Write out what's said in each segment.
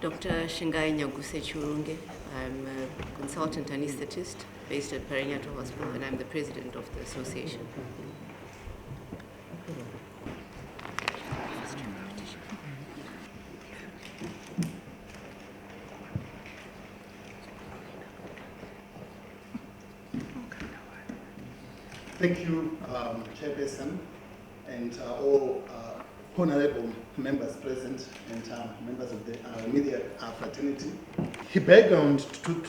Dr. Shingai Nyaguse Churunge. I'm a consultant anesthetist based at Perinatal Hospital, and I'm the president of the association. Thank you, Chairperson, and all honorable members present and members of the media fraternity. The background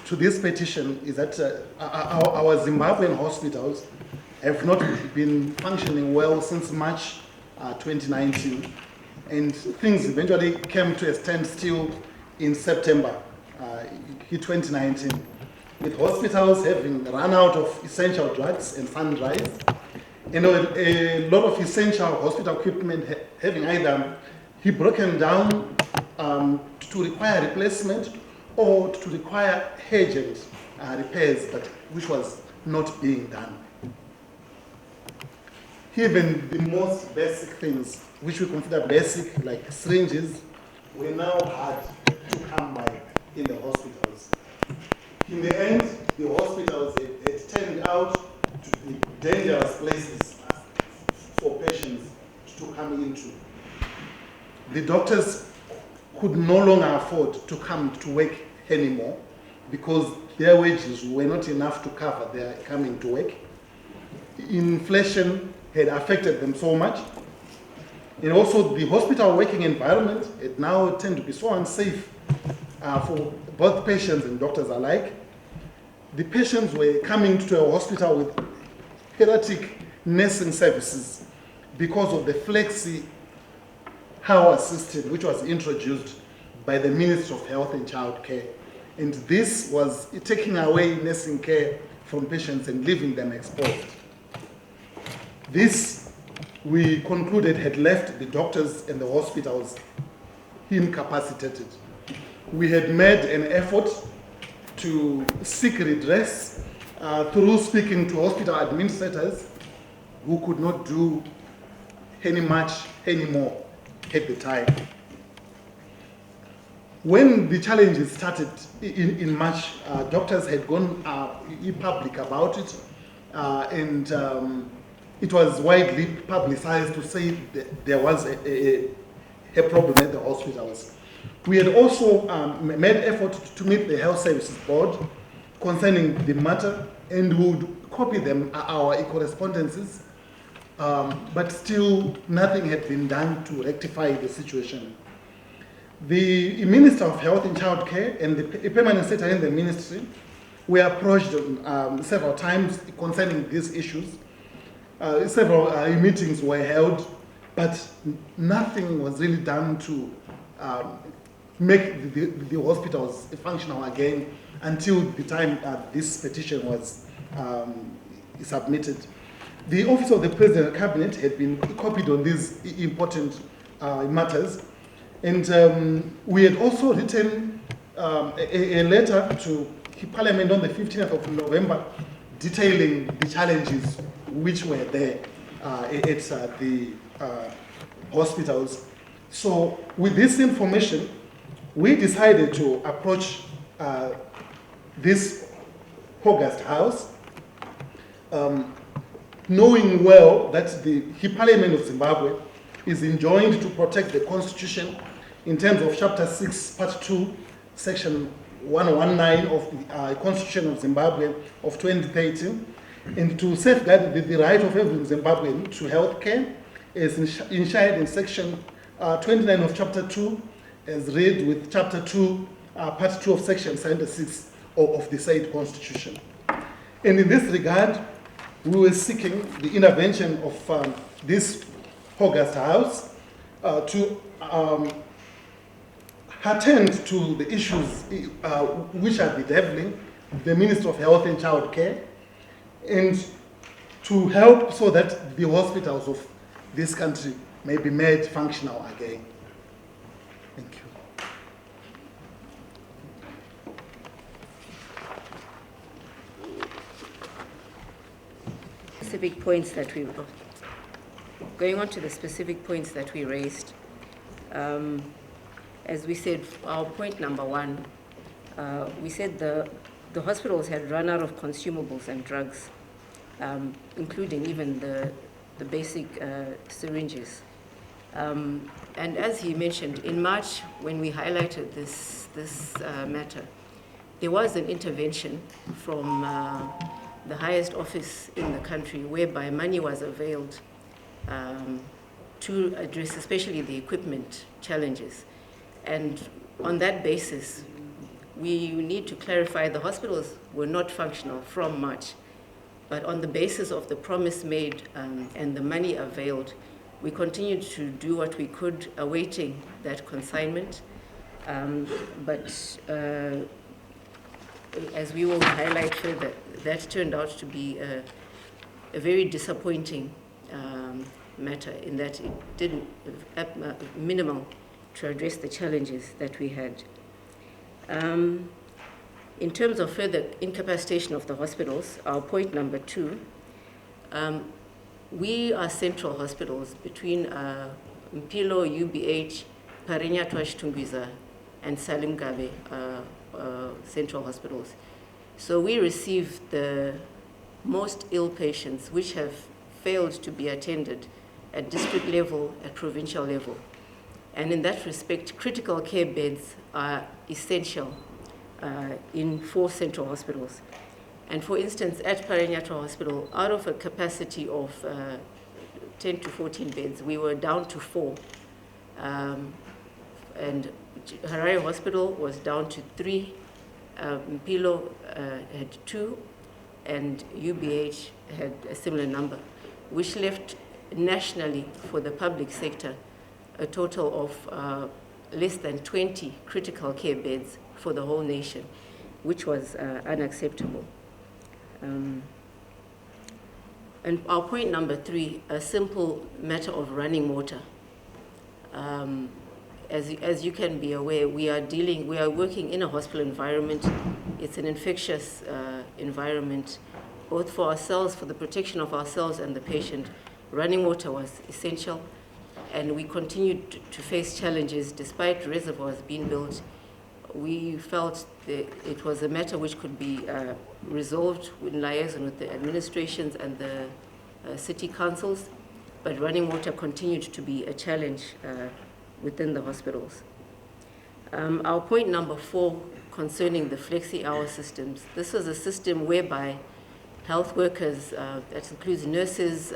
to this petition is that our Zimbabwean hospitals have not been functioning well since March 2019, and things eventually came to a standstill in September 2019. With hospitals having run out of essential drugs and sundries, and a lot of essential hospital equipment having either broken down to require replacement or to require urgent repairs, but which was not being done. Even the most basic things, which we consider basic, like syringes, were now hard to come by in the hospitals. In the end, the hospitals had turned out to be dangerous places for patients to come into. The doctors could no longer afford to come to work anymore because their wages were not enough to cover their coming to work. Inflation had affected them so much. And also the hospital working environment had now tended to be so unsafe for both patients and doctors alike. The patients were coming to a hospital with erratic nursing services because of the flexi-hour system which was introduced by the Ministry of Health and Child Care. And this was taking away nursing care from patients and leaving them exposed. This, we concluded, had left the doctors and the hospitals incapacitated. We had made an effort to seek redress through speaking to hospital administrators who could not do any much anymore at the time. When the challenges started in March, doctors had gone public about it, and it was widely publicized to say that there was a problem at the hospitals. We had also made effort to meet the Health Services Board concerning the matter, and would copy them our correspondences, but still nothing had been done to rectify the situation. The Minister of Health and Child Care and the permanent secretary in the ministry were approached several times concerning these issues. Several meetings were held, but nothing was really done to make the hospitals functional again until the time this petition was submitted. The Office of the President Cabinet had been copied on these important matters, and we had also written a letter to Parliament on the 15th of November detailing the challenges which were there at the hospitals. So with this information, we decided to approach this August House, knowing well that the Parliament of Zimbabwe is enjoined to protect the Constitution in terms of Chapter 6, Part 2, Section 119 of the Constitution of Zimbabwe of 2013, and to safeguard the right of every Zimbabwean to health care, as enshrined in Section 29 of Chapter 2, as read with Chapter 2, Part 2 of Section 76 of the said Constitution. And in this regard, we were seeking the intervention of this August House to attend to the issues which are bedeviling the Minister of Health and Child Care, and to help so that the hospitals of this country may be made functional again. Thank you. Specific points that we, going on to the specific points that we raised. as we said, our point number one, we said the hospitals had run out of consumables and drugs, including even the basic syringes. And as he mentioned, in March, when we highlighted this matter, there was an intervention from the highest office in the country whereby money was availed to address especially the equipment challenges. And on that basis, we need to clarify the hospitals were not functional from March. But on the basis of the promise made and the money availed, we continued to do what we could, awaiting that consignment. But as we will highlight further, that turned out to be a very disappointing matter in that it didn't minimal to address the challenges that we had. In terms of further incapacitation of the hospitals, our point number two, we are central hospitals between Mpilo, UBH, Parenyatwa Chitungwiza, and Salim Gabe central hospitals. So we receive the most ill patients which have failed to be attended at district level, at provincial level. And in that respect, critical care beds are essential in 4 central hospitals. And for instance, at Parenyatwa Hospital, out of a capacity of 10 to 14 beds, we were down to 4. And Harare Hospital was down to 3. Mpilo had 2, and UBH had a similar number, which left nationally for the public sector a total of less than 20 critical care beds for the whole nation, which was unacceptable. And our point number 3, a simple matter of running water. As you can be aware, we are working in a hospital environment. It's an infectious environment, both for ourselves, for the protection of ourselves and the patient. Running water was essential, and we continued to face challenges despite reservoirs being built. We felt that it was a matter which could be resolved in liaison with the administrations and the city councils, but running water continued to be a challenge within the hospitals. Our point number 4 concerning the flexi-hour systems. This was a system whereby health workers, that includes nurses,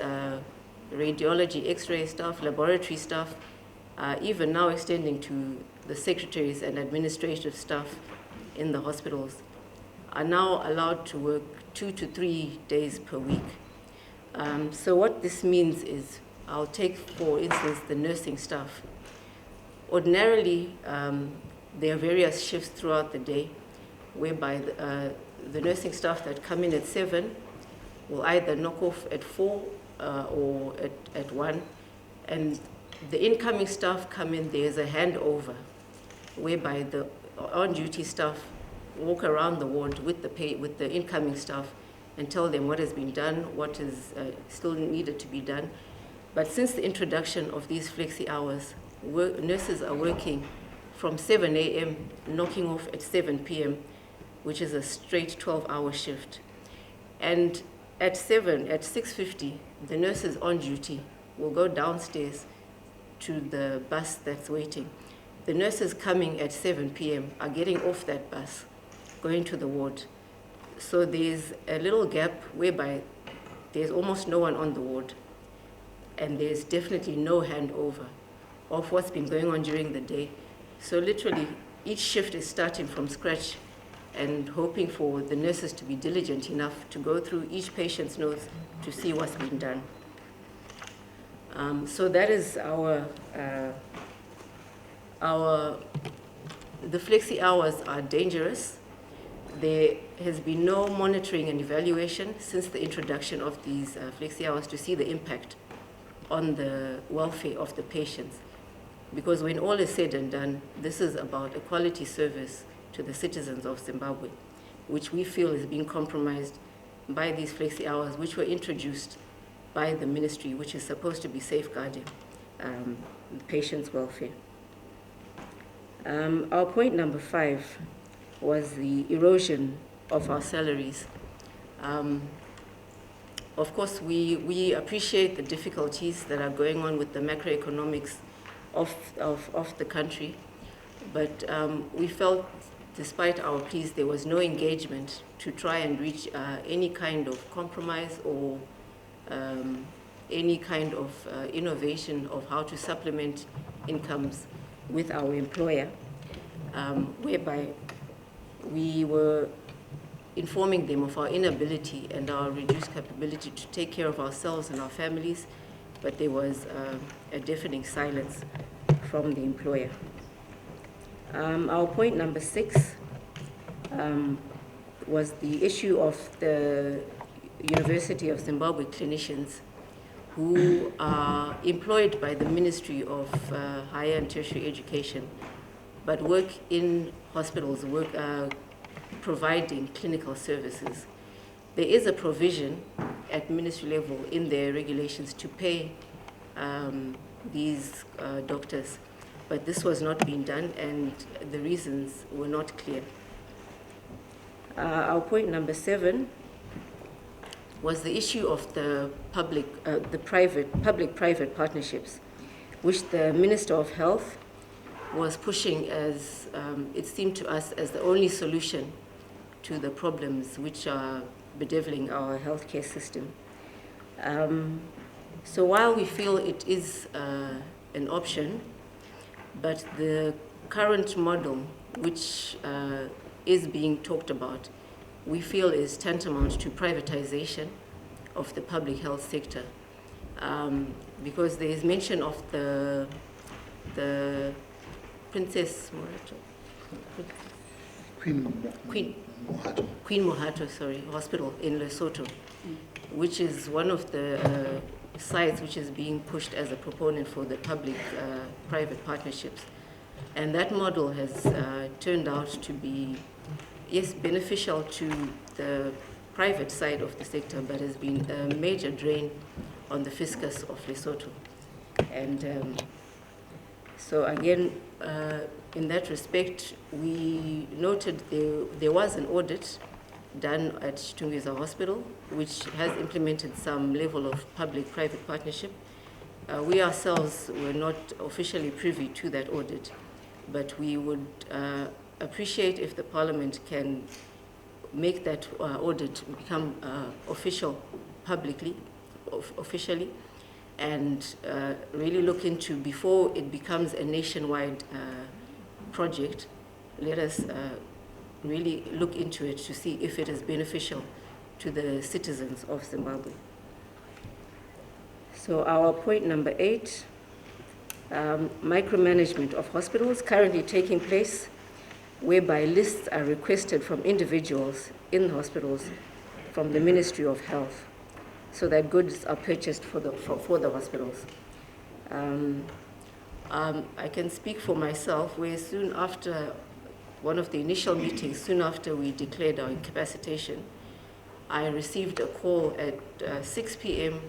radiology, x-ray staff, laboratory staff, even now extending to the secretaries and administrative staff in the hospitals, are now allowed to work 2 to 3 days per week. So what this means is, I'll take, for instance, the nursing staff. Ordinarily, there are various shifts throughout the day, whereby the nursing staff that come in at 7 will either knock off at 4 or at 1, and the incoming staff come in, there's a handover, whereby the on-duty staff walk around the ward with the incoming staff and tell them what has been done, what is still needed to be done. But since the introduction of these flexi hours, nurses are working from 7 a.m., knocking off at 7 p.m., which is a straight 12-hour shift. And at 6:50, the nurses on duty will go downstairs to the bus that's waiting. The nurses coming at 7 p.m. are getting off that bus, going to the ward. So there's a little gap whereby there's almost no one on the ward, and there's definitely no handover of what's been going on during the day. So literally, each shift is starting from scratch and hoping for the nurses to be diligent enough to go through each patient's notes to see what's been done. So that is the flexi hours are dangerous. There has been no monitoring and evaluation since the introduction of these flexi hours to see the impact on the welfare of the patients. Because when all is said and done, this is about a quality service to the citizens of Zimbabwe, which we feel is being compromised by these flexi hours, which were introduced by the ministry, which is supposed to be safeguarding the patient's welfare. Our point number 5 was the erosion of our salaries. Of course, we appreciate the difficulties that are going on with the macroeconomics of the country, but we felt, despite our pleas, there was no engagement to try and reach any kind of compromise or any kind of innovation of how to supplement incomes with our employer, whereby we were informing them of our inability and our reduced capability to take care of ourselves and our families, but there was a deafening silence from the employer. Our point number 6 was the issue of the University of Zimbabwe clinicians who are employed by the Ministry of Higher and Tertiary Education, but work in hospitals, providing clinical services. There is a provision at ministry level in their regulations to pay these doctors, but this was not being done and the reasons were not clear. Our point number 7 was the issue of the public-private partnerships, which the Minister of Health was pushing as, it seemed to us, as the only solution to the problems which are bedeviling our healthcare system. So while we feel it is an option, but the current model which is being talked about, we feel is tantamount to privatization of the public health sector, because there is mention of the Princess Queen Mohato, hospital in Lesotho, which is one of the sites which is being pushed as a proponent for the public-private partnerships. And that model has turned out to be, yes, beneficial to the private side of the sector, but has been a major drain on the fiscus of Lesotho. And so again, in that respect, we noted there was an audit done at Tungwiza Hospital, which has implemented some level of public-private partnership. We ourselves were not officially privy to that audit, but we would appreciate if the Parliament can make that audit become official officially, and really look into, before it becomes a nationwide project, let us really look into it to see if it is beneficial to the citizens of Zimbabwe. So our point number 8, micromanagement of hospitals currently taking place, whereby lists are requested from individuals in hospitals from the Ministry of Health, so that goods are purchased for the hospitals. I can speak for myself, where soon after one of the initial meetings, soon after we declared our incapacitation, I received a call at 6 p.m.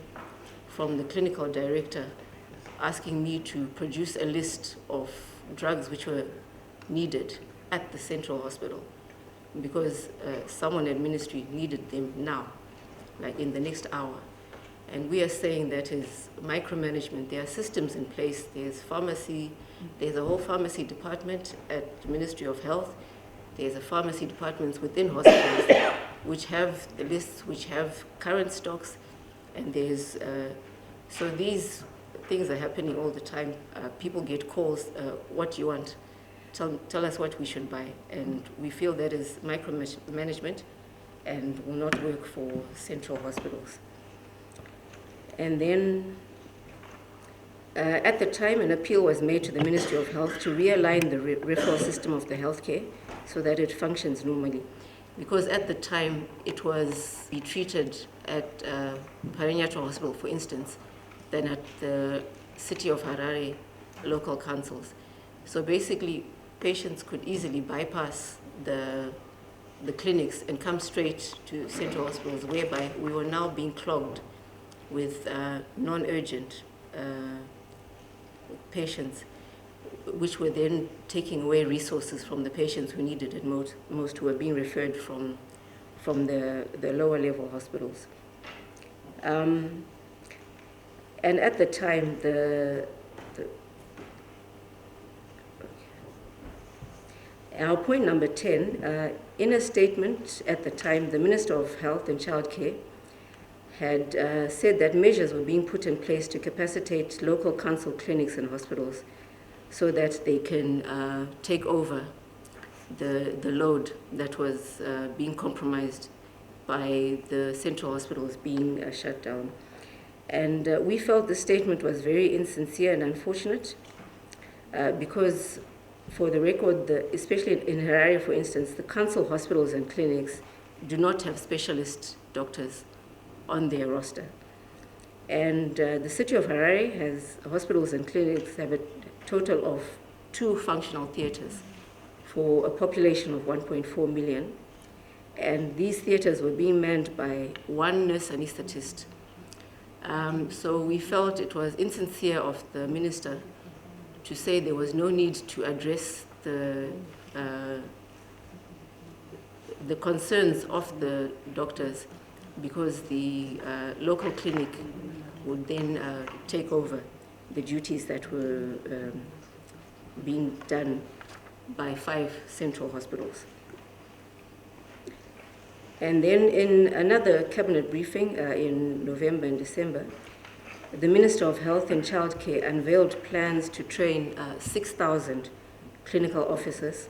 from the clinical director asking me to produce a list of drugs which were needed at the central hospital, because someone at ministry needed them now, like in the next hour. And we are saying that is micromanagement. There are systems in place. There's pharmacy. There's a whole pharmacy department at the Ministry of Health. There's a pharmacy departments within hospitals which have the lists, which have current stocks. And there's, so these things are happening all the time. People get calls, what do you want? Tell us what we should buy. And we feel that is micromanagement and will not work for central hospitals. And then, at the time, an appeal was made to the Ministry of Health to realign the referral system of the healthcare so that it functions normally. Because at the time, it was treated at Parenyato Hospital, for instance, than at the City of Harare local councils. So basically, patients could easily bypass the clinics and come straight to central hospitals, whereby we were now being clogged with non-urgent patients. which were then taking away resources from the patients who needed it most who were being referred from the lower level hospitals. And at the time, our point number 10, in a statement at the time, the Minister of Health and Childcare had said that measures were being put in place to capacitate local council clinics and hospitals so that they can take over the load that was being compromised by the central hospitals being shut down. And we felt the statement was very insincere and unfortunate because, for the record, especially in Harare, for instance, the council hospitals and clinics do not have specialist doctors on their roster. And the city of Harare has hospitals and clinics have a total of 2 functional theaters for a population of 1.4 million. And these theaters were being manned by 1 nurse anesthetist. So we felt it was insincere of the minister to say there was no need to address the concerns of the doctors, because the local clinic would then take over the duties that were being done by 5 central hospitals. And then in another cabinet briefing in November and December, the Minister of Health and Childcare unveiled plans to train 6,000 clinical officers.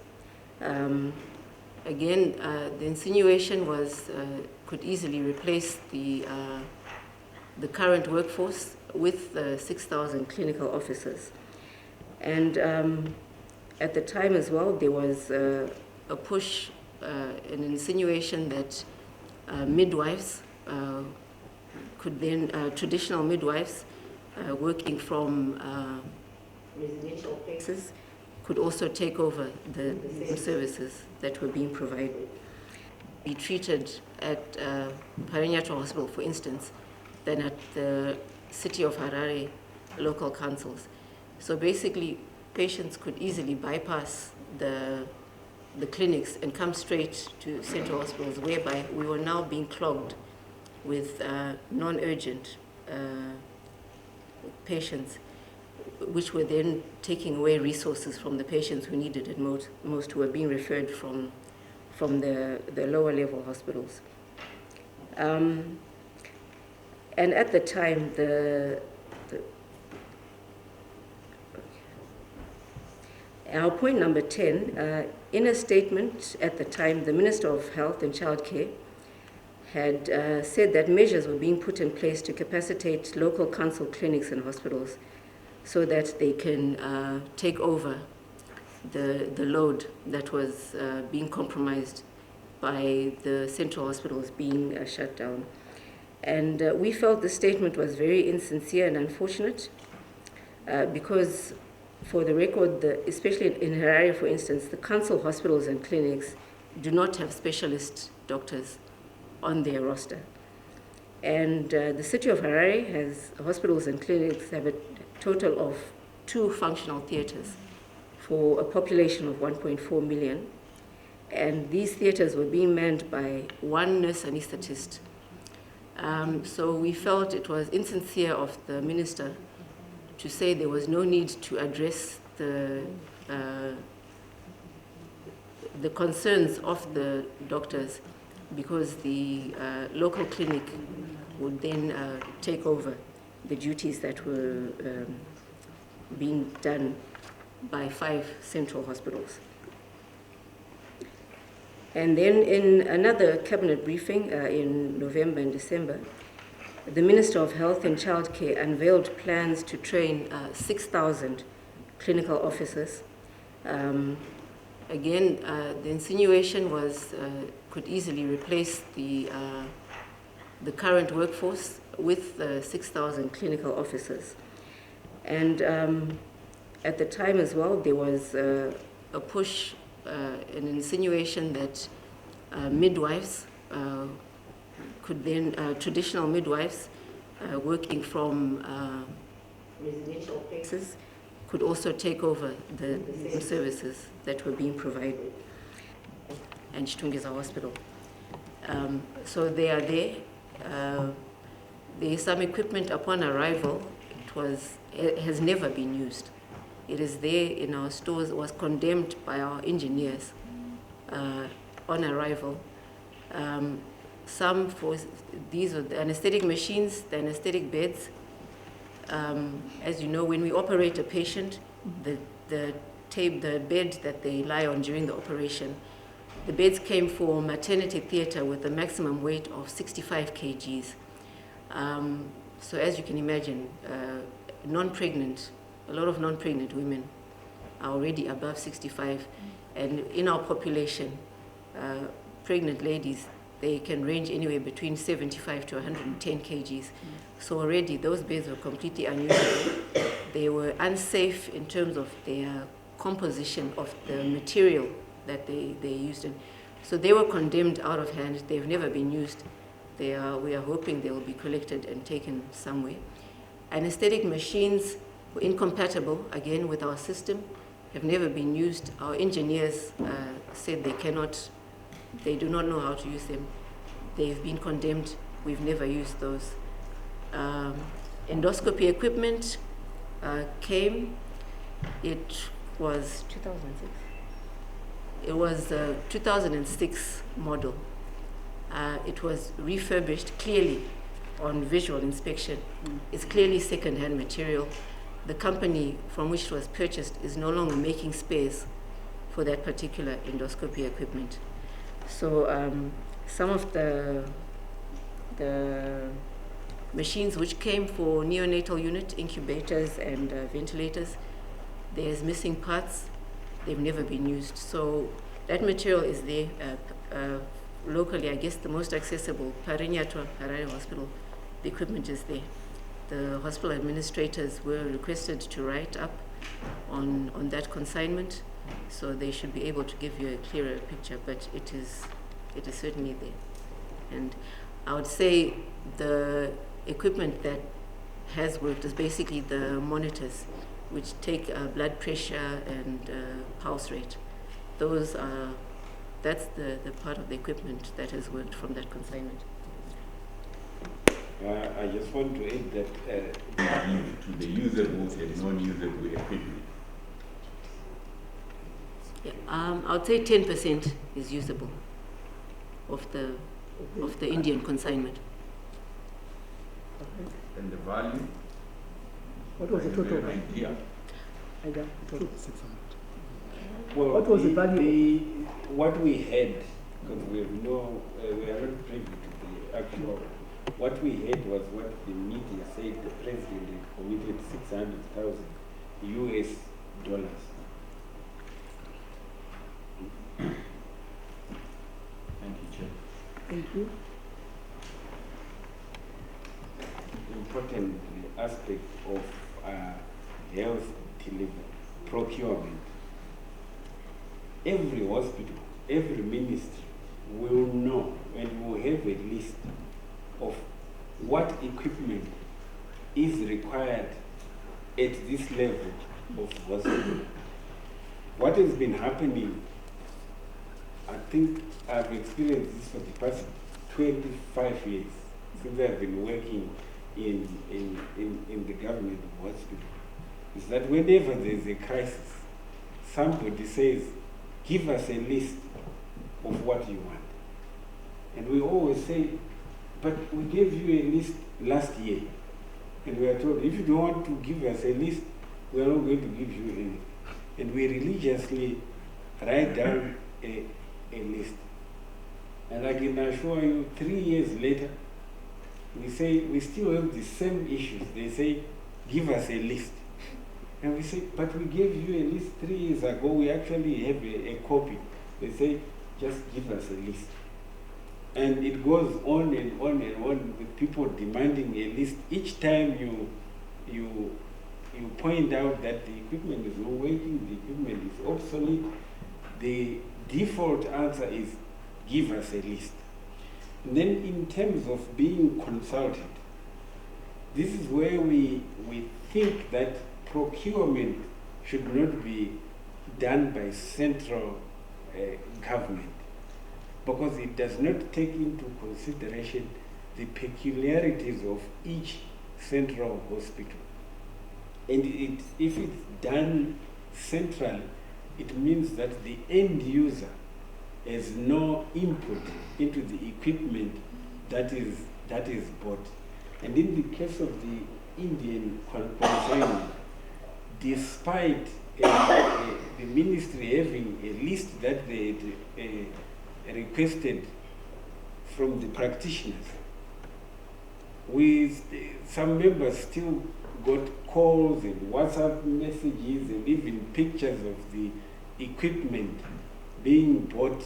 Again, the insinuation was could easily replace the current workforce with 6,000 clinical officers. And at the time as well, there was a push, an insinuation that midwives could then, traditional midwives working from residential places could also take over the services that were being provided. Be treated at Parenyato Hospital, for instance, than at the City of Harare local councils. So basically, patients could easily bypass the clinics and come straight to central hospitals, whereby we were now being clogged with non-urgent patients, which were then taking away resources from the patients who needed it most who were being referred from the lower level hospitals. And at the time, our point number 10, in a statement at the time, the Minister of Health and Childcare had said that measures were being put in place to capacitate local council clinics and hospitals so that they can take over the load that was being compromised by the central hospitals being shut down. And we felt the statement was very insincere and unfortunate because, for the record, especially in Harare, for instance, the council hospitals and clinics do not have specialist doctors on their roster. And the city of Harare has hospitals and clinics have a total of 2 functional theaters for a population of 1.4 million. And these theaters were being manned by 1 nurse anesthetist. So we felt it was insincere of the minister to say there was no need to address the concerns of the doctors, because the local clinic would then take over the duties that were being done by 5 central hospitals. And then in another cabinet briefing in November and December, the Minister of Health and Childcare unveiled plans to train 6,000 clinical officers. Again, the insinuation was could easily replace the current workforce with 6,000 clinical officers. And at the time as well, there was a push, an insinuation that midwives could then, traditional midwives working from residential places could also take over the same services that were being provided in Chitungeza Hospital. So they are there. There is some equipment upon arrival. It has never been used. It is there in our stores. It was condemned by our engineers on arrival. These are the anesthetic machines, the anesthetic beds. As you know, when we operate a patient, the bed that they lie on during the operation, the beds came for maternity theater with a maximum weight of 65 kgs. So as you can imagine, non-pregnant, a lot of non-pregnant women are already above 65. And in our population, pregnant ladies, they can range anywhere between 75 to 110 kgs. So already those beds were completely unusable. They were unsafe in terms of their composition of the material that they used in. So they were condemned out of hand. They've never been used. We are hoping they will be collected and taken somewhere. Anesthetic machines were incompatible, again, with our system, have never been used. Our engineers said they do not know how to use them. They've been condemned. We've never used those. Endoscopy equipment came. It was 2006. It was a 2006 model. It was refurbished clearly on visual inspection. It's clearly second-hand material. The company from which it was purchased is no longer making space for that particular endoscopy equipment. So some of the machines which came for neonatal unit, incubators and ventilators, there's missing parts. They've never been used. So that material is there. Locally, I guess the most accessible, Parinyatwa Harare Hospital, the equipment is there. The hospital administrators were requested to write up on that consignment, so they should be able to give you a clearer picture, but it is certainly there. And I would say the equipment that has worked is basically the monitors, which take blood pressure and pulse rate. That's the part of the equipment that has worked from that consignment. I just want to add that to the usable and non-usable equipment. Yeah, I would say 10% is usable of the Indian consignment. And the value? What was the total? Idea. $600. Well, What was the value? What we had, because we are not privy to the actual. What we had was what the media said the president had committed $600,000 US. Thank you, Chair. Thank you. Important aspect of health delivery, procurement. Every hospital, every ministry will know and will have a list of what equipment is required at this level of hospital. What has been happening, I think I've experienced this for the past 25 years since I've been working in the government hospital, is that whenever there's a crisis, somebody says, give us a list of what you want. And we always say, but we gave you a list last year. And we are told, if you don't want to give us a list, we are not going to give you any. And we religiously write down a list. And I can assure you, 3 years later, we say, we still have the same issues. They say, give us a list. And we say, but we gave you a list 3 years ago. We actually have a copy. They say, just give us a list. And it goes on and on and on with people demanding a list. Each time you point out that the equipment is not working, the equipment is obsolete, the default answer is, give us a list. And then in terms of being consulted, this is where we think that procurement should not be done by central government, because it does not take into consideration the peculiarities of each central hospital. And if it's done centrally, it means that the end user has no input into the equipment that is bought. And in the case of the Indian consignment, despite the ministry having a list that they had requested from the practitioners, with some members still got calls and WhatsApp messages and even pictures of the equipment being bought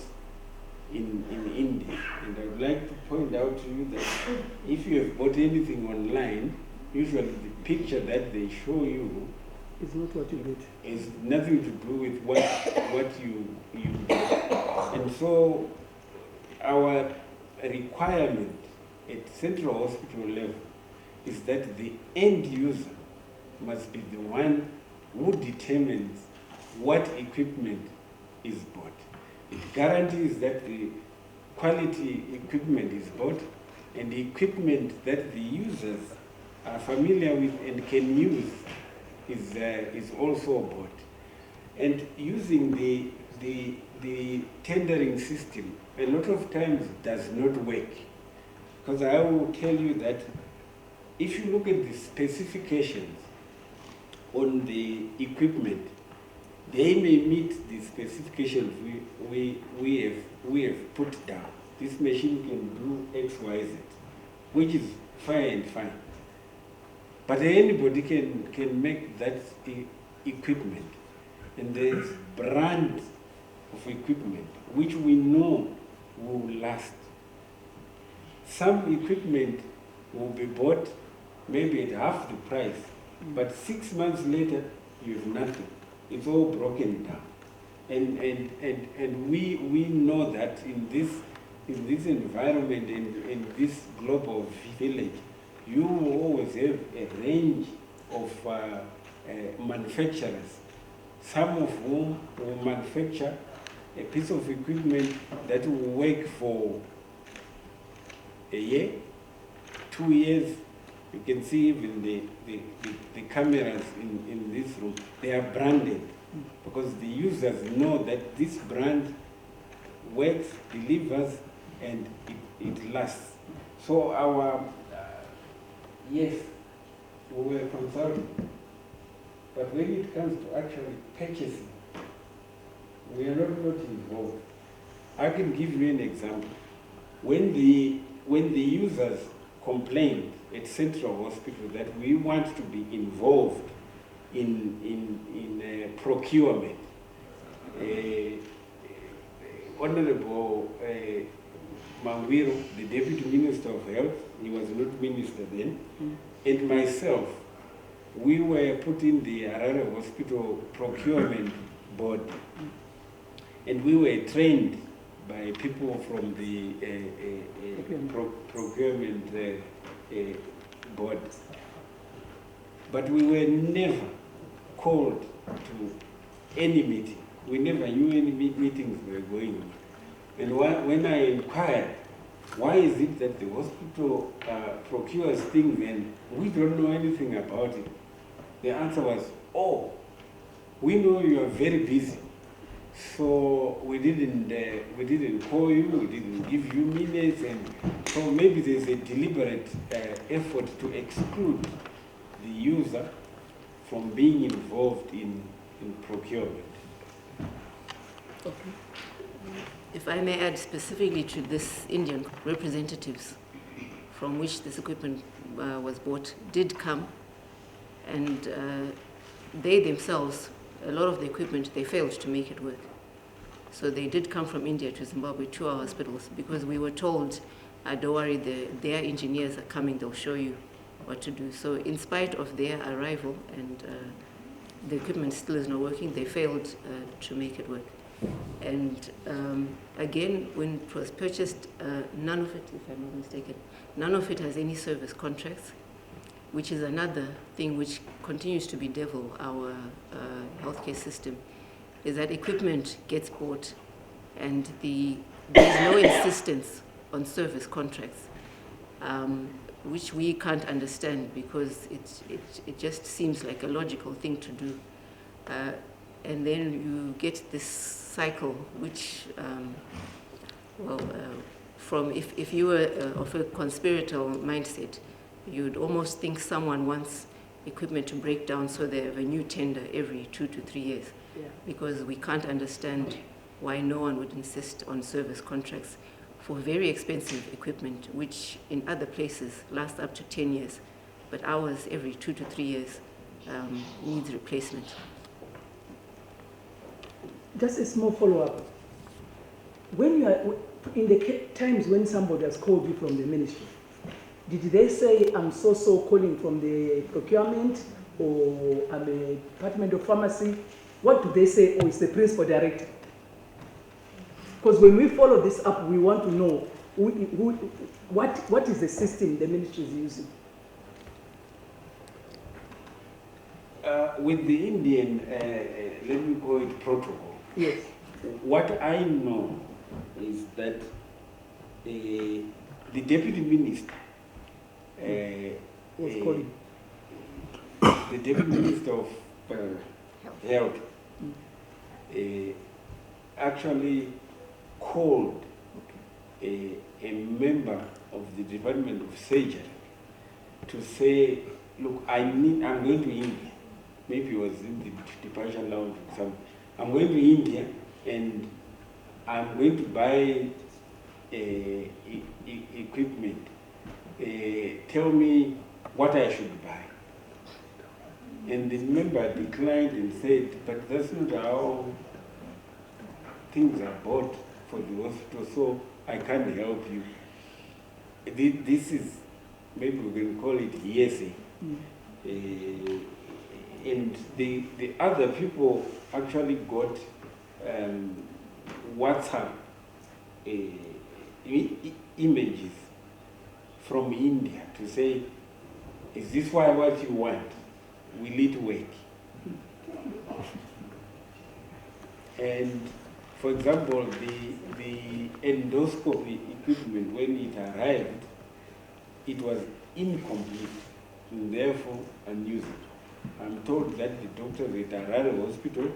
in India. And I would like to point out to you that if you have bought anything online, usually the picture that they show you It's not what you get. is nothing to do with what you get. And so our requirement at central hospital level is that the end user must be the one who determines what equipment is bought. It guarantees that the quality equipment is bought, and the equipment that the users are familiar with and can use is also bought. And using the tendering system, a lot of times does not work. Because I will tell you that if you look at the specifications on the equipment, they may meet the specifications we have put down. This machine can do X, Y, Z, which is fine. But anybody can make that equipment. And there's brand of equipment which we know will last. Some equipment will be bought maybe at half the price, but 6 months later you have nothing. It's all broken down. And we know that in this environment, in this global village, you will always have a range of manufacturers, some of whom will manufacture a piece of equipment that will work for a year, 2 years. You can see even the cameras in this room, they are branded because the users know that this brand works, delivers, and it lasts. So our, yes, we were consulted, but when it comes to actually purchasing, we are not involved. I can give you an example. When the users complained at Central Hospital that we want to be involved in procurement, Honorable Mangwiro, the Deputy Minister of Health, he was not minister then, and myself, we were put in the Harare Hospital Procurement Board, and we were trained by people from the procurement board. But we were never called to any meeting. We never knew any meetings were going on. And when I inquired, why is it that the hospital procures things and we don't know anything about it? The answer was, oh, we know you are very busy. So we didn't call you, we didn't give you minutes, and so maybe there's a deliberate effort to exclude the user from being involved in procurement. Okay. If I may add specifically to this, Indian representatives from which this equipment was bought did come, and they themselves, a lot of the equipment, they failed to make it work. So they did come from India to Zimbabwe to our hospitals because we were told, don't worry, their engineers are coming, they'll show you what to do. So in spite of their arrival and the equipment still is not working, they failed to make it work. And again, when it was purchased, none of it, if I'm not mistaken, none of it has any service contracts. which is another thing which continues to bedevil our healthcare system, is that equipment gets bought and there's no insistence on service contracts, which we can't understand because it just seems like a logical thing to do. And then you get this cycle which, from if you were of a conspiratorial mindset, you'd almost think someone wants equipment to break down so they have a new tender every 2 to 3 years. Yeah. Because we can't understand why no one would insist on service contracts for very expensive equipment, which in other places lasts up to 10 years, but ours every 2 to 3 years needs replacement. Just a small follow-up. When you are in the times when somebody has called you from the ministry, did they say, I'm so calling from the procurement, or I'm a department of pharmacy? What do they say? Or it's the principal director? Because when we follow this up, we want to know what is the system the ministry is using. With the Indian, let me call it protocol. Yes. What I know is that the deputy minister Was calling. the deputy minister of health actually called a member of the Department of Surgery to say, look, I'm going to India. Maybe it was in the departure lounge or something. I'm going to India and I'm going to buy equipment. Tell me what I should buy. And the member declined and said, but that's not how things are bought for the hospital, so I can't help you. This is, maybe we can call it hearsay. And the other people actually got WhatsApp images from India to say, is this what you want? Will it work? And for example, the endoscopy equipment, when it arrived, it was incomplete and therefore unusable. I'm told that the doctors at Harare Hospital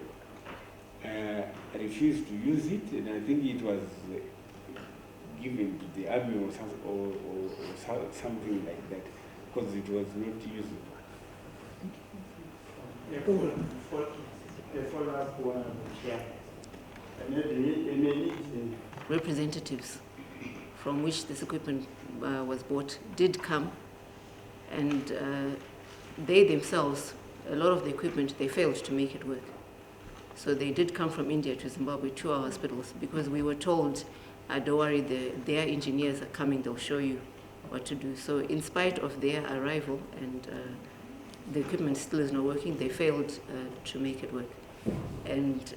refused to use it, and I think it was given to the army or something like that, because it was not usable. Follow-up one, Representatives from which this equipment was bought did come, and they themselves, a lot of the equipment, they failed to make it work. So they did come from India to Zimbabwe to our hospitals because we were told, don't worry, their engineers are coming, they'll show you what to do. So in spite of their arrival and the equipment still is not working, they failed to make it work. And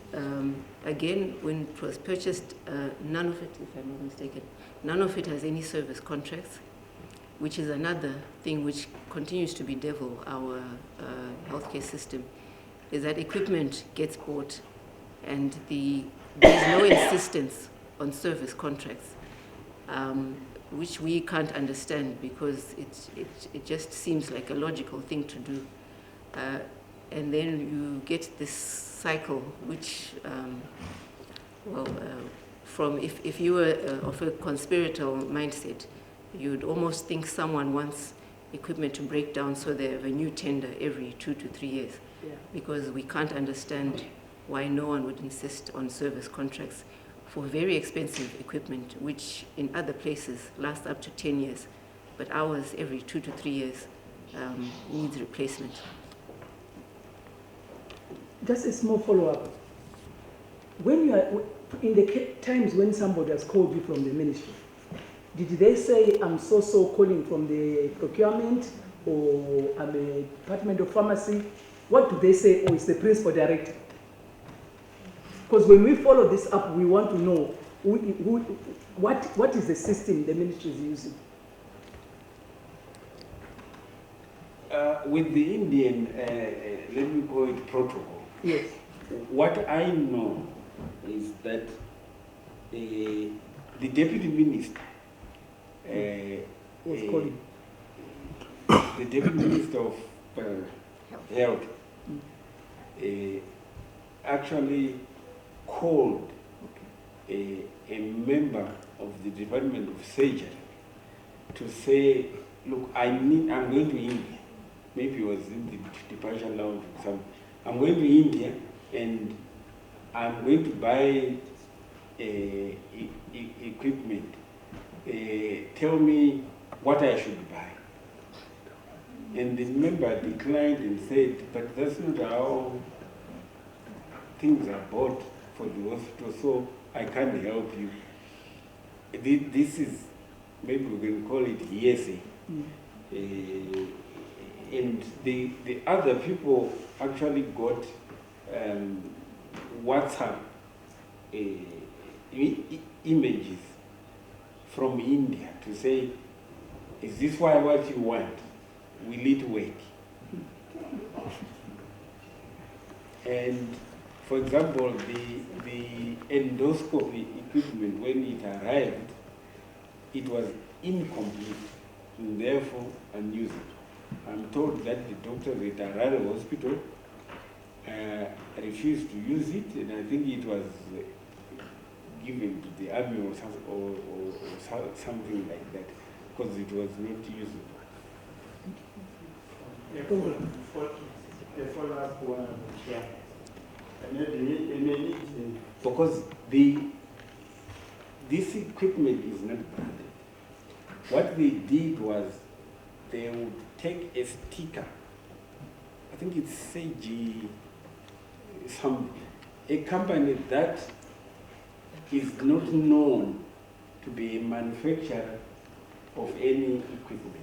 again, when it was purchased, none of it, if I'm not mistaken, none of it has any service contracts, which is another thing which continues to bedevil our healthcare system, is that equipment gets bought and there's no insistence on service contracts, which we can't understand because it just seems like a logical thing to do. And then you get this cycle which, from if you were of a conspiratorial mindset, you'd almost think someone wants equipment to break down so they have a new tender every 2 to 3 years. Yeah. Because we can't understand why no one would insist on service contracts for very expensive equipment, which in other places lasts up to 10 years, but ours every 2 to 3 years needs replacement. Just a small follow-up. When you are in the times when somebody has called you from the ministry, did they say, I'm so calling from the procurement, or I'm a department of pharmacy? What do they say? Or it's the principal director? Because when we follow this up, we want to know what is the system the ministry is using. with the Indian, let me call it protocol. Yes. What I know is that the deputy minister, Was calling. the deputy minister of health, actually called a member of the Department of Surgery to say, look, I'm going to India. Maybe it was in the departure lounge or something. I'm going to India and I'm going to buy equipment. Tell me what I should buy. And the member declined and said, but that's not how things are bought for the hospital, so I can't help you. This is, maybe we can call it hearsay. And the other people actually got WhatsApp images from India to say, is this what you want? Will it work? And for example, the endoscopy equipment, when it arrived, it was incomplete and therefore unusable. I'm told that the doctors at Harare Hospital refused to use it, and I think it was given to the army or something like that, because it was not usable. A follow-up one, yeah. Because this equipment is not branded. What they did was they would take a sticker, I think it's Seiji, a company that is not known to be a manufacturer of any equipment.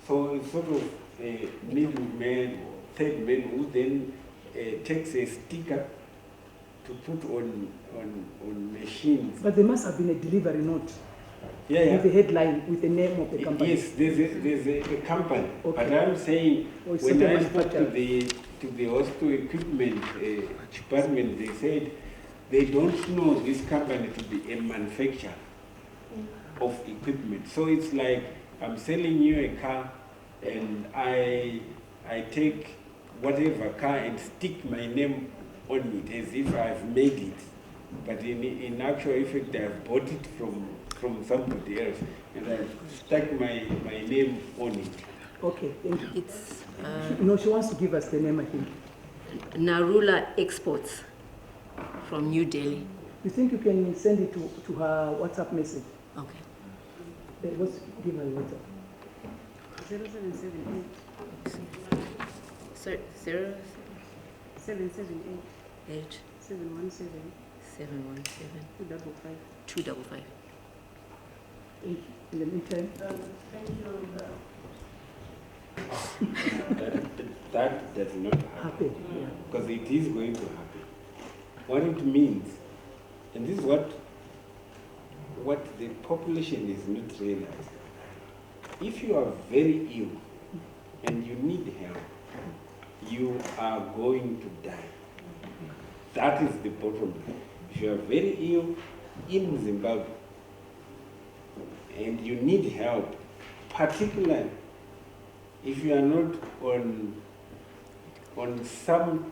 So it's sort of a middleman, third man, who then takes a sticker to put on machines. But there must have been a delivery note. Yeah. With the headline, with the name of the company. Yes, there's a company. Okay. But I'm saying, Or it's when not a I spoke to manufacturer. the hospital equipment department, they said they don't know this company to be a manufacturer of equipment. So it's like I'm selling you a car and I take whatever car and stick my name on it as if I've made it. But in actual effect, I've bought it from somebody else and I've stuck my name on it. Okay, thank you. It's No, she wants to give us the name, I think. Narula Exports from New Delhi. You think you can send it to her WhatsApp message? Okay. Give her WhatsApp. 0778 So 0 778 8 717 717 255. 255. In the meantime, That does not happen. happy. Yeah. Because it is going to happen. What it means, and this is what the population is not realizing. If you are very ill and you need help, you are going to die. That is the bottom line. If you are very ill in Zimbabwe and you need help, particularly if you are not on some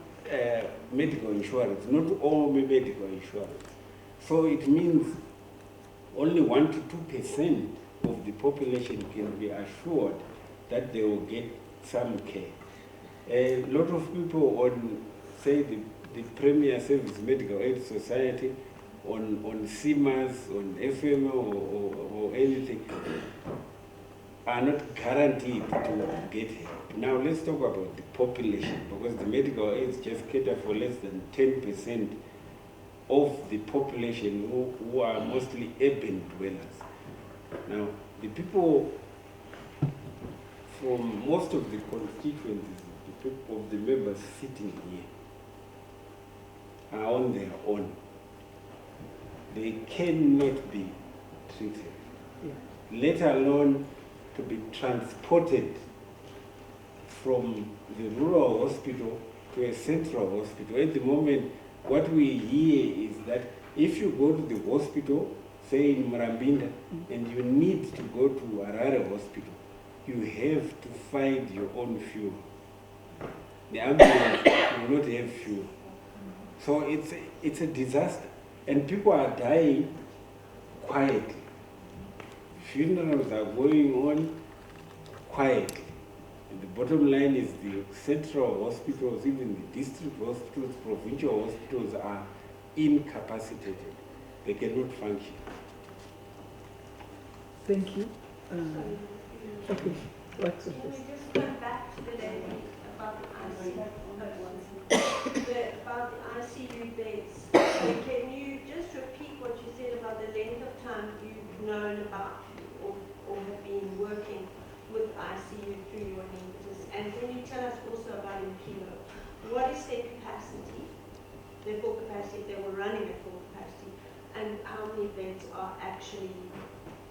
medical insurance, not all medical insurance. So it means only 1 to 2% of the population can be assured that they will get some care. A lot of people on, say, the Premier Service Medical Aid Society, on CMAS, on FMO or anything, are not guaranteed to get help. Now let's talk about the population, because the medical aids just cater for less than 10% of the population who are mostly urban dwellers. Now, the people from most of the constituencies, the people of the members sitting here, are on their own. They cannot be treated, let alone to be transported from the rural hospital to a central hospital. At the moment, what we hear is that if you go to the hospital, say in Murambinda, and you need to go to Harare hospital, you have to find your own fuel. The ambulance will not have fuel. So it's a disaster. And people are dying quietly. Funerals are going on quietly. And the bottom line is the central hospitals, even the district hospitals, provincial hospitals are incapacitated. They cannot function. Thank you. Okay. What's Can we this? just go back to the lady about the ICU, about the ICU beds? Can you just repeat what you said about the length of time you've known about or have been working with ICU through your neighbors? And can you tell us also about Impilo? What is their capacity, their full capacity, if they were running at full capacity, and how many beds are actually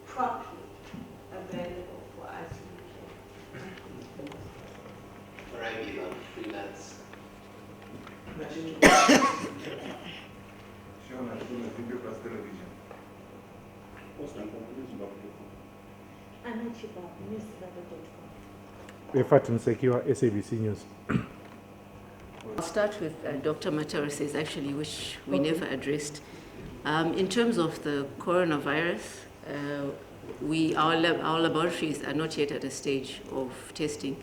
properly available for ICU care? Regular freelance. Refatin Secure, SABC News. I'll start with Dr. Matarose's actually, which we never addressed. In terms of the coronavirus, our laboratories are not yet at a stage of testing.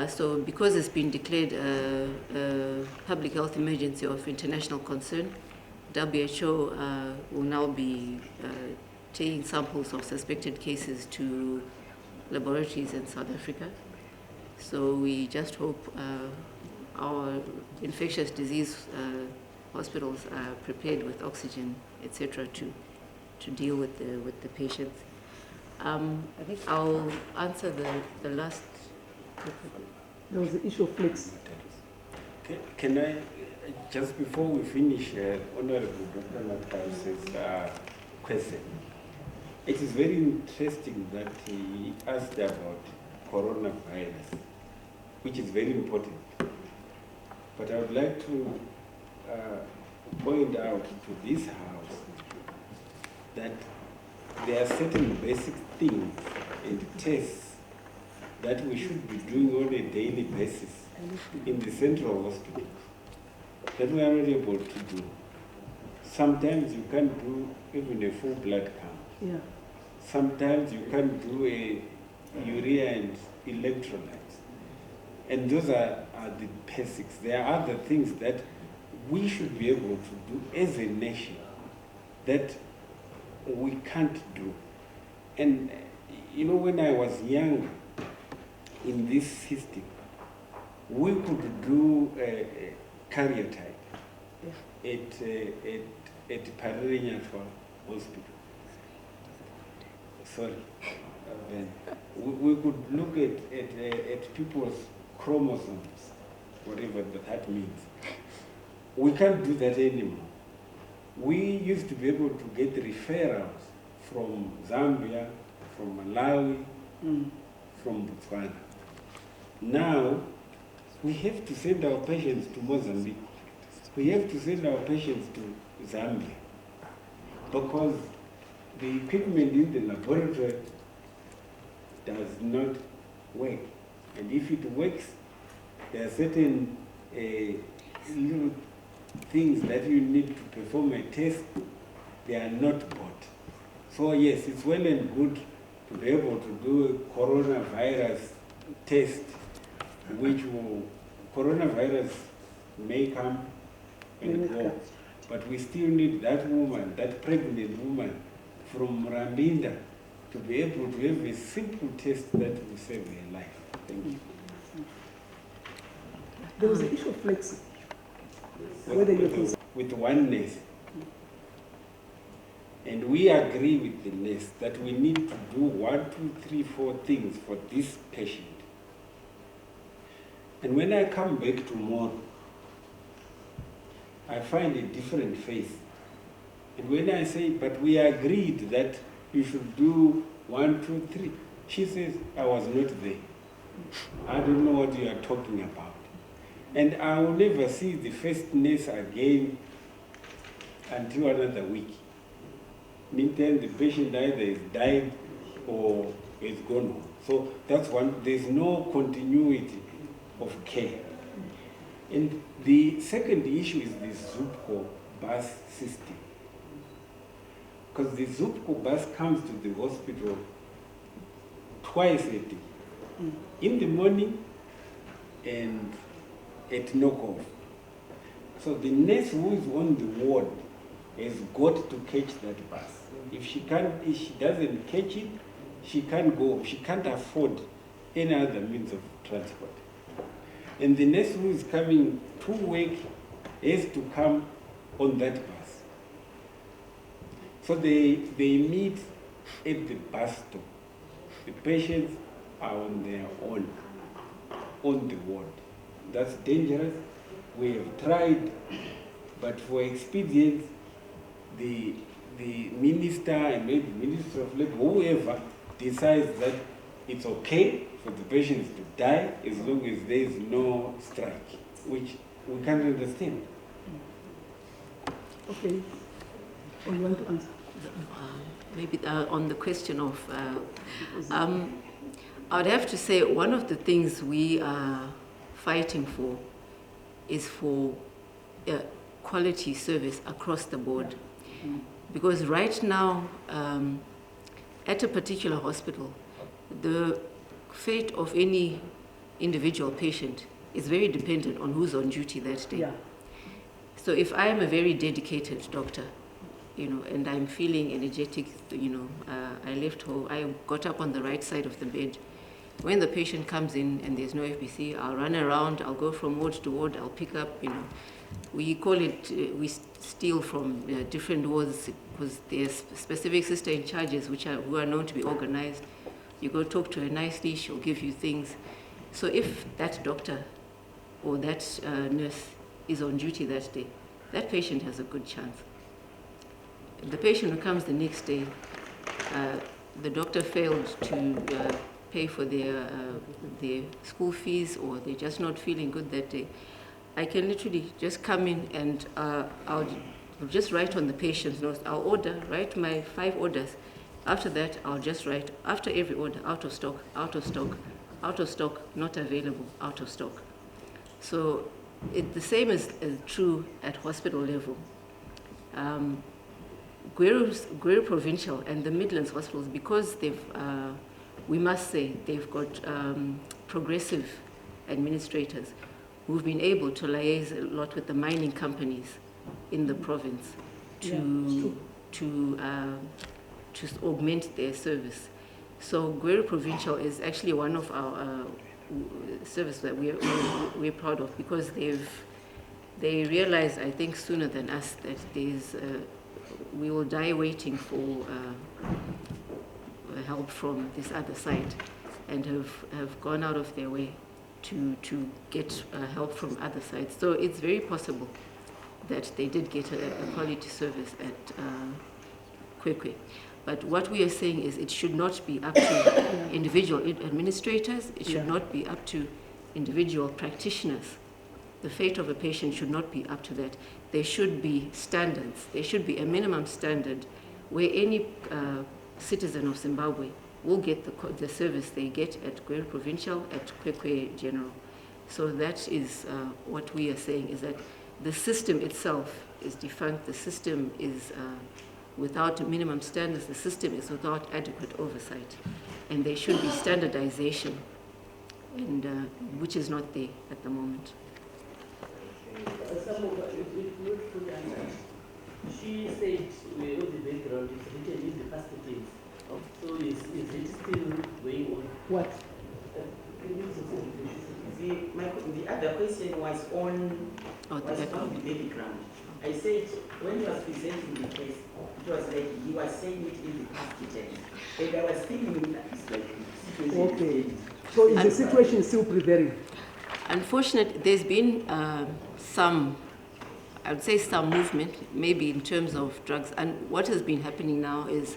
So because it's been declared a public health emergency of international concern, WHO will now be taking samples of suspected cases to laboratories in South Africa. So we just hope our infectious disease hospitals are prepared with oxygen, etc., to deal with the patients. I think I'll answer the last. There was the issue of flex. Can I, just before we finish, Honorable Dr. Matarose's question, it is very interesting that he asked about coronavirus, which is very important. But I would like to point out to this House that there are certain basic things and tests that we should be doing on a daily basis in the central hospitals that we are not able to do. Sometimes you can't do even a full blood count. Yeah. Sometimes you can't do a urea and electrolytes. And those are the basics. There are other things that we should be able to do as a nation that we can't do. And, you know, when I was young in this system, we could do a karyotype at Pararinyatwa Hospital. Sorry. We could look at people's chromosomes, whatever that means. We can't do that anymore. We used to be able to get referrals from Zambia, from Malawi, from Botswana. Now, we have to send our patients to Mozambique. We have to send our patients to Zambia because the equipment in the laboratory does not work. And if it works, there are certain little things that you need to perform a test, they are not bought. So yes, it's well and good to be able to do a coronavirus test, coronavirus may come and go, but we still need that woman, that pregnant woman from Rambinda to be able to have a simple test that will save her life. Thank you. There was the issue of flexing. Whether you're with oneness. And we agree with the nurse that we need to do 1, 2, 3, 4 things for this patient. And when I come back tomorrow, I find a different face. And when I say, but we agreed that you should do 1, 2, 3, she says, I was not there. I don't know what you are talking about. And I will never see the first nurse again until another week. Meantime, the patient either is died or is gone home. So that's one, there's no continuity of care. And the second issue is the ZUPCO bus system. Because the ZUPCO bus comes to the hospital twice a day. In the morning and at knockoff. So the nurse who is on the ward has got to catch that bus. If she doesn't catch it, she can't go, she can't afford any other means of transport. And the nurse who is coming to work has to come on that bus. So they meet at the bus stop. The patients are on their own, on the ward. That's dangerous. We have tried, but for expedience, the minister and maybe Minister of Labor, whoever, decides that it's okay for the patients to die as long as there is no strike, which we can't understand. Okay. Oh, you want to answer? Maybe on the question of, I'd have to say one of the things we are fighting for is for quality service across the board. Because right now, at a particular hospital, the fate of any individual patient is very dependent on who's on duty that day. Yeah. So if I am a very dedicated doctor, and I'm feeling energetic, I left home, I got up on the right side of the bed. When the patient comes in and there's no FBC, I'll run around, I'll go from ward to ward, I'll pick up, we call it, we steal from different wards because there's specific sister in charges who are known to be organized. You go talk to her nicely, she'll give you things. So if that doctor or that nurse is on duty that day, that patient has a good chance. The patient who comes the next day, the doctor failed to pay for their school fees, or they're just not feeling good that day, I can literally just come in and I'll just write on the patient's notes. I'll write my 5 orders. After that, I'll just write, after every order, out of stock, out of stock, out of stock, not available, out of stock. So the same is true at hospital level. Gweru Provincial and the Midlands hospitals, because we must say, they've got progressive administrators who've been able to liaise a lot with the mining companies in the province to augment their service. So Gweru Provincial is actually one of our services that we're proud of, because they realize, I think sooner than us, that we will die waiting for help from this other side, and have gone out of their way to get help from other sides. So it's very possible that they did get a quality service at Kwekwe. But what we are saying is it should not be up to individual administrators, it should not be up to individual practitioners. The fate of a patient should not be up to that. There should be standards. There should be a minimum standard where any citizen of Zimbabwe will get the service they get at Gweru Provincial, at Kwekwe General. So that is what we are saying, is that the system itself is defunct, the system is without minimum standards, the system is without adequate oversight. And there should be standardization, and which is not there at the moment. She said all the background is written in the past tense. So is it still going on? What? The other question was on Oh, the background. I said when he was presenting the case, it was like he was saying it in the past tense. And I was thinking that it's like the situation. Okay. So is the situation still prevailing? Unfortunately, there's been some movement, maybe in terms of drugs. And what has been happening now is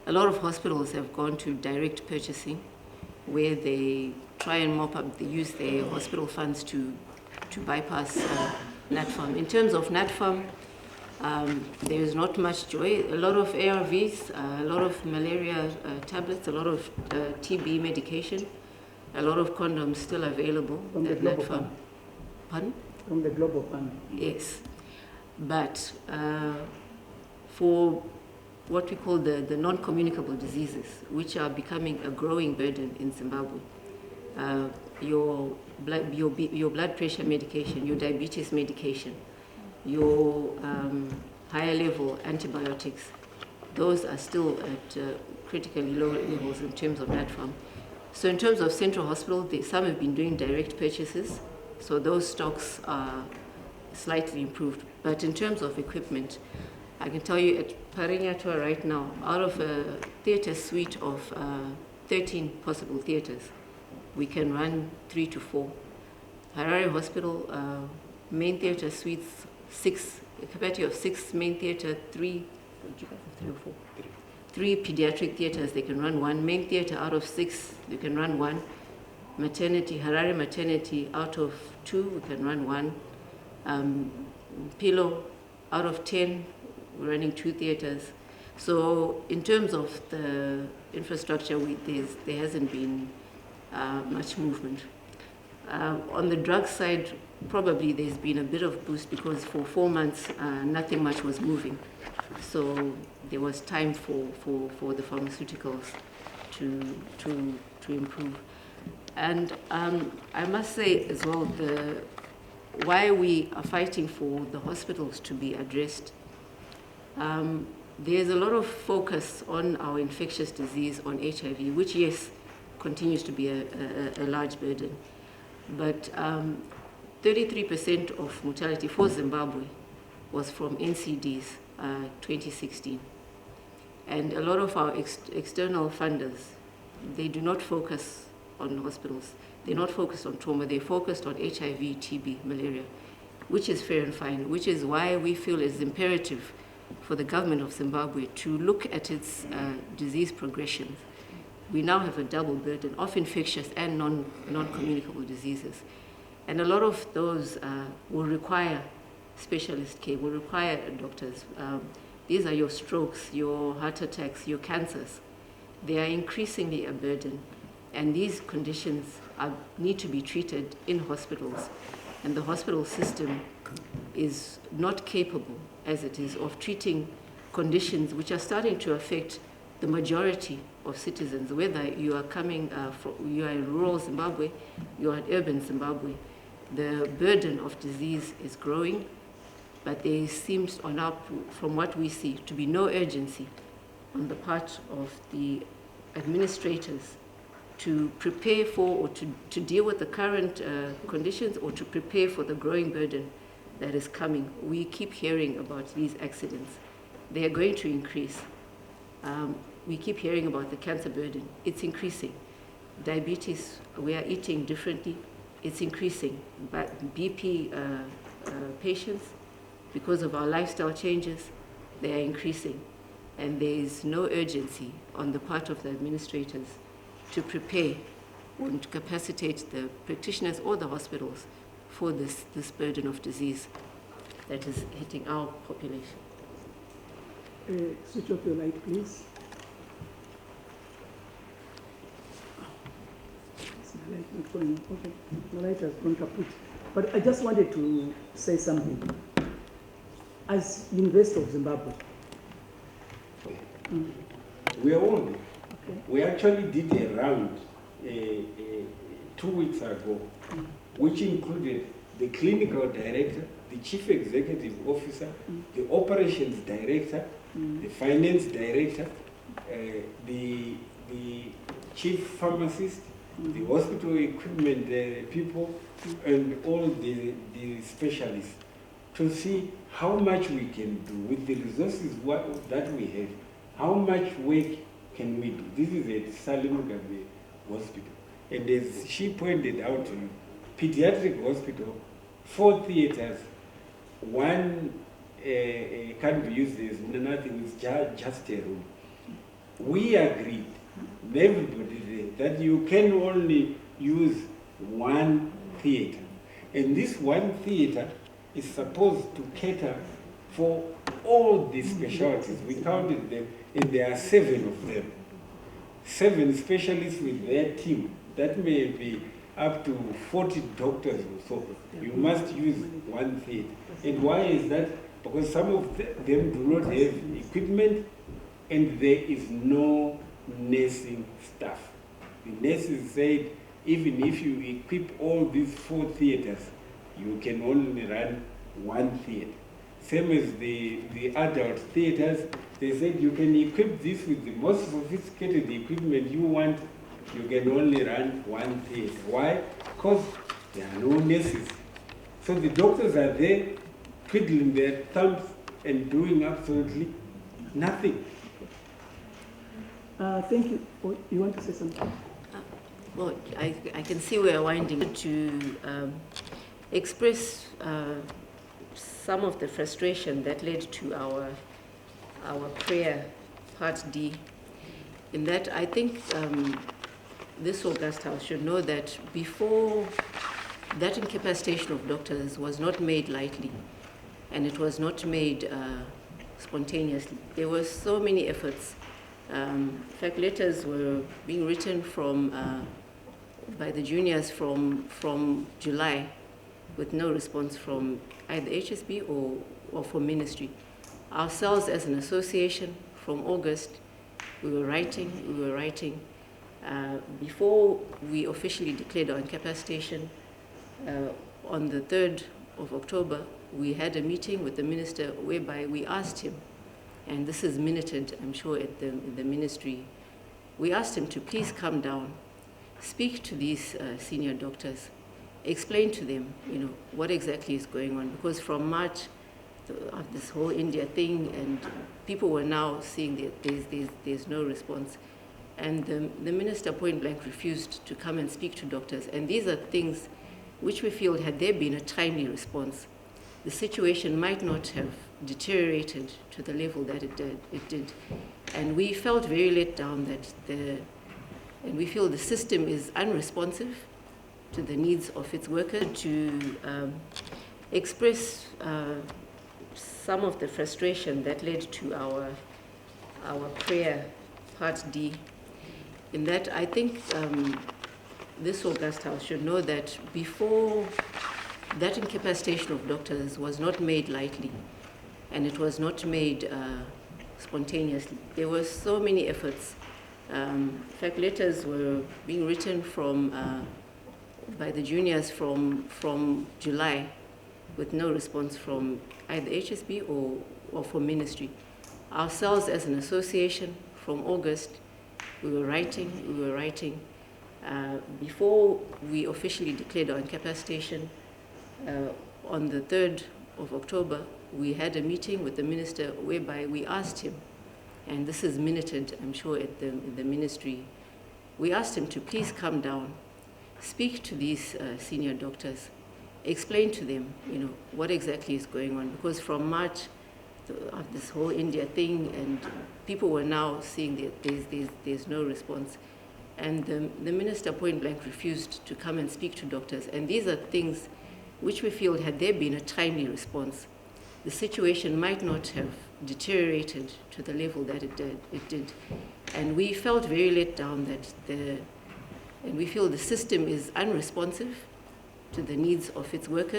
a lot of hospitals have gone to direct purchasing, where they try and mop up, they use their hospital funds to bypass NatFarm. In terms of NatFarm, there is not much joy. A lot of ARVs, a lot of malaria tablets, a lot of TB medication, a lot of condoms still available From the at Global NatFarm. Fund. Pardon? From the Global Fund. Yes. But for what we call the non-communicable diseases, which are becoming a growing burden in Zimbabwe, your blood pressure medication, your diabetes medication, your higher level antibiotics, those are still at critically low levels in terms of NatFarm. So in terms of Central Hospital, some have been doing direct purchases, so those stocks are slightly improved. But in terms of equipment, I can tell you at Parinyatua right now, out of a theatre suite of 13 possible theatres, we can run 3 to 4. Harare Hospital, main theatre suites, 6, a capacity of 6 main theatre, 3 or 4? 3 pediatric theatres, they can run 1. Main theatre out of 6, they can run 1. Maternity, Harare Maternity, out of 2, we can run 1. Pillow, out of 10, we're running 2 theatres. So in terms of the infrastructure, there hasn't been much movement. On the drug side, probably there's been a bit of boost because for 4 months, nothing much was moving. So there was time for the pharmaceuticals to improve. And I must say as well, why we are fighting for the hospitals to be addressed. There's a lot of focus on our infectious disease, on HIV, which, yes, continues to be a large burden. But 33% of mortality for Zimbabwe was from NCDs, 2016. And a lot of our external funders, they do not focus on hospitals. They're not focused on trauma. They're focused on HIV, TB, malaria, which is fair and fine, which is why we feel it's imperative for the government of Zimbabwe to look at its disease progression. We now have a double burden of infectious and non-communicable diseases. And a lot of those will require specialist care, will require doctors. These are your strokes, your heart attacks, your cancers. They are increasingly a burden. And these conditions need to be treated in hospitals. And the hospital system is not capable, as it is, of treating conditions which are starting to affect the majority of citizens, whether you are coming you are in rural Zimbabwe, you are in urban Zimbabwe. The burden of disease is growing, but there seems, from what we see, to be no urgency on the part of the administrators to prepare for or to deal with the current conditions or to prepare for the growing burden that is coming. We keep hearing about these accidents. They are going to increase. We keep hearing about the cancer burden. It's increasing. Diabetes, we are eating differently. It's increasing. But BP patients, because of our lifestyle changes, they are increasing. And there is no urgency on the part of the administrators to prepare and to capacitate the practitioners or the hospitals for this burden of disease that is hitting our population. Switch off your light, please. The light not going. Okay, the light has gone kaput. But I just wanted to say something. As University of Zimbabwe, We are on. okay. We actually did a round 2 weeks ago, which included the clinical director, the chief executive officer, the operations director, the finance director, the chief pharmacist, the hospital equipment people, and all the specialists to see how much we can do with the resources that we have. How much work can we do? This is at SlyMedia Hospital. And as she pointed out to you, pediatric hospital, 4 theaters, 1 can't be used as nothing, it's just a room. We agreed, everybody there, that you can only use one theatre. And this one theatre is supposed to cater for all the specialties. We counted them, and there are 7 of them. 7 specialists with their team. That may be up to 40 doctors or so. You must use one theatre. And why is that? Because some of them do not have equipment, and there is no nursing staff. The nurses said, even if you equip all these 4 theatres, you can only run one theatre. Same as the adult theatres, they said you can equip this with the most sophisticated equipment you want, you can only run one theatre. Why? Because there are no nurses. So the doctors are there twiddling their thumbs and doing absolutely nothing. Thank you. Oh, you want to say something? Well, I can see we're winding to express some of the frustration that led to our prayer, Part D, in that I think this August House should know that before, that incapacitation of doctors was not made lightly, and it was not made spontaneously. There were so many efforts. In fact, letters were being written by the juniors from July, with no response from either HSB or from ministry. Ourselves as an association, from August, we were writing. Before we officially declared our incapacitation, on the 3rd of October, we had a meeting with the minister whereby we asked him, and this is minuted, I'm sure, in the ministry, we asked him to please come down, speak to these senior doctors, explain to them, what exactly is going on. Because from March, of this whole India thing, and people were now seeing that there's no response. And the minister point blank refused to come and speak to doctors. And these are things which we feel, had there been a timely response, the situation might not have deteriorated to the level that it did. And we felt very let down and we feel the system is unresponsive to the needs of its workers. To express some of the frustration that led to our prayer, Part D, in that I think this August House should know that before, that incapacitation of doctors was not made lightly, and it was not made spontaneously. There were so many efforts. In fact, letters were being written by the juniors from July, with no response from either HSB or from ministry. Ourselves as an association, from August, we were writing. Before we officially declared our incapacitation, on the 3rd of October, we had a meeting with the minister whereby we asked him, and this is minuted, I'm sure, in the ministry, we asked him to please come down, speak to these senior doctors, explain to them, what exactly is going on. Because from March, of this whole India thing, and people were now seeing that there's no response. And the minister point blank refused to come and speak to doctors. And these are things which we feel, had there been a timely response, the situation might not have deteriorated to the level that it did. And we felt very let down and we feel the system is unresponsive to the needs of its workers.